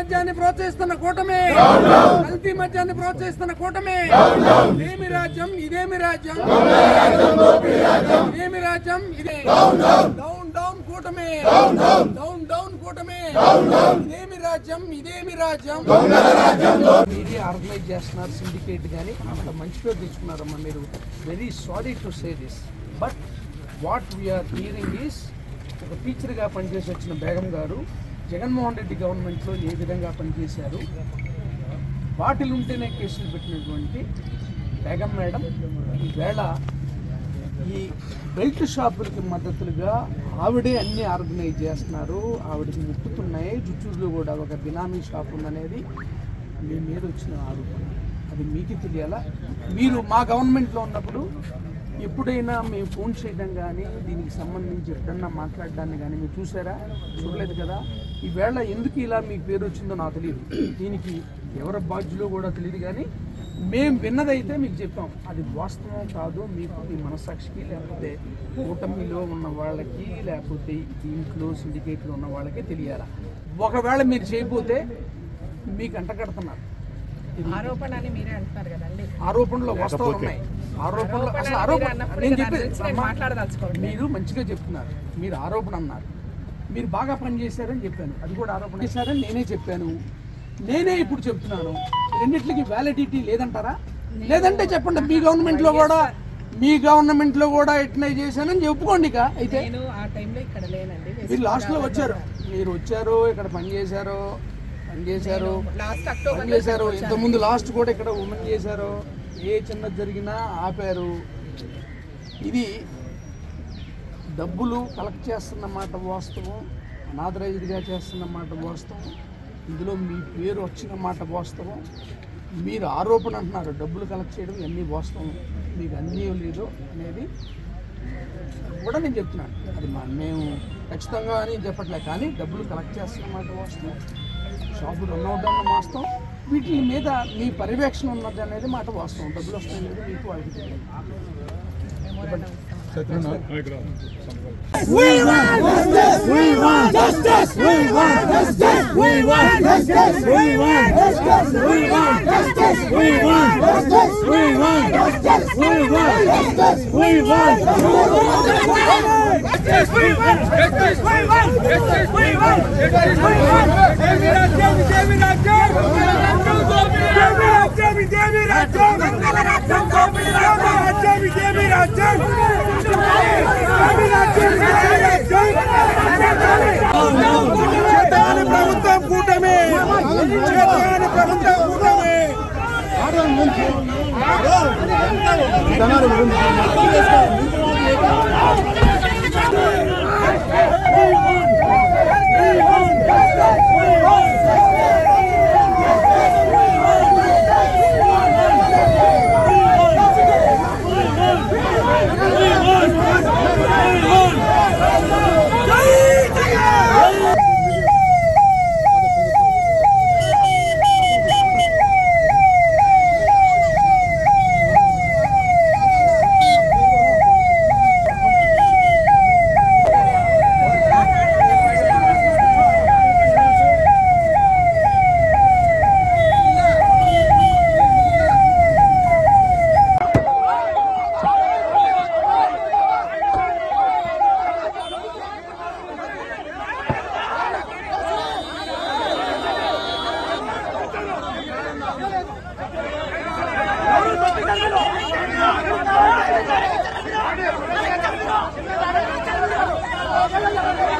మద్యాన్ని ప్రోత్సహిస్తున్న కూటమి, కల్తీ మద్యాన్ని ప్రోత్సహిస్తున్న కూటమి. ఇదేమి రాజ్యం, ఇదేమి రాజ్యం, ఇదేమి రాజ్యం, ఇదే డౌన్ డౌన్ కూటమి, డౌన్ డౌన్ కూటమి. ఇదేమి రాజ్యం, ఇదేమి రాజ్యం. మీడియా ఆర్గనైజ్ చేస్తున్నారు సిండికేట్ కానీ అక్కడ మంచి పేరు తెచ్చుకున్నారమ్మా మీరు. Very sorry to say this, but what we are hearing is ఒక టీచర్గా పనిచేసి వచ్చిన బేగం గారు జగన్మోహన్ రెడ్డి గవర్నమెంట్లో ఏ విధంగా పనిచేశారు, వాటిలుంటేనే కేసులు పెట్టినటువంటి బేగం మేడం ఈవేళ ఈ బెల్ట్ షాపులకి మద్దతులుగా ఆవిడే అన్నీ ఆర్గనైజ్ చేస్తున్నారు. ఆవిడకి ముప్పుతున్నాయి. జుట్టూరులో కూడా ఒక బినామీ షాప్ ఉందనేది మీ మీద వచ్చిన ఆరోపణ. అది మీకు తెలియాలా? మీరు మా గవర్నమెంట్లో ఉన్నప్పుడు ఎప్పుడైనా మేము ఫోన్ చేయడం కానీ దీనికి సంబంధించి ఎప్పుడన్నా మాట్లాడడాన్ని కానీ మీరు చూసారా? చూడలేదు కదా. ఈవేళ ఎందుకు ఇలా మీకు పేరు వచ్చిందో నాకు తెలియదు, దీనికి ఎవరి బాధ్యులో కూడా తెలియదు. కానీ మేము విన్నదైతే మీకు చెప్పాం. అది వాస్తవం కాదు మీకు మీ మనస్సాక్షికి, లేకపోతే కూటమిలో ఉన్న వాళ్ళకి, లేకపోతే దీంట్లో సిండికేట్లో ఉన్న వాళ్ళకి తెలియాలా. ఒకవేళ మీరు చేయకపోతే మీకు అంటగడుతున్నారు. ఆరోపణ అని మీరే అంటున్నారు కదండి. ఆరోపణలు వాస్తవాలు ఉన్నాయి. ఆరోపణలు అసలు ఆరోపణ నేను చెప్పేది మీరు మంచిగా చెప్తున్నారు. మీరు ఆరోపణ అన్నారు, మీరు బాగా పనిచేశారని చెప్పాను. అది కూడా ఆరోపణ చేశారని నేనే చెప్పాను. నేనే ఇప్పుడు చెప్తున్నాను. రెండిట్లకి వ్యాలిడిటీ లేదంటారా? లేదంటే చెప్పండి. మీ గవర్నమెంట్లో కూడా ఎట్లా చేశానని చెప్పుకోండి. ఇక అయితే మీరు లాస్ట్లో వచ్చారు, మీరు వచ్చారు, ఇక్కడ పనిచేశారు. ఇంతకుముందు లాస్ట్ కూడా ఇక్కడ ఉమెన్ చేశారు. ఏ చిన్నది జరిగినా ఆపారు. ఇది డబ్బులు కలెక్ట్ చేస్తున్నమాట వాస్తవం, అనాథరైజ్డ్గా చేస్తున్నమాట వాస్తవం. ఇందులో మీ పేరు వచ్చిన మాట వాస్తవం. మీరు ఆరోపణ అంటున్నారు డబ్బులు కలెక్ట్ చేయడం, ఇవన్నీ వాస్తవం. మీకు అన్నీ లేదు అనేది కూడా నేను చెప్తున్నాను. అది మేము ఖచ్చితంగా అని చెప్పట్లే, కానీ డబ్బులు కలెక్ట్ చేస్తున్నమాట వాస్తవం. షాపులు ఉన్నదన్న వాస్తవం. వీటి మీద మీ పర్యవేక్షణ ఉన్నది అనేది మాట వాస్తవం. డబ్బులు వస్తాయనేది మీకు వాళ్ళకి తెలియదు. ప్రభుత్వం కూటమి, ప్రభుత్వం కూటమి. Let's go.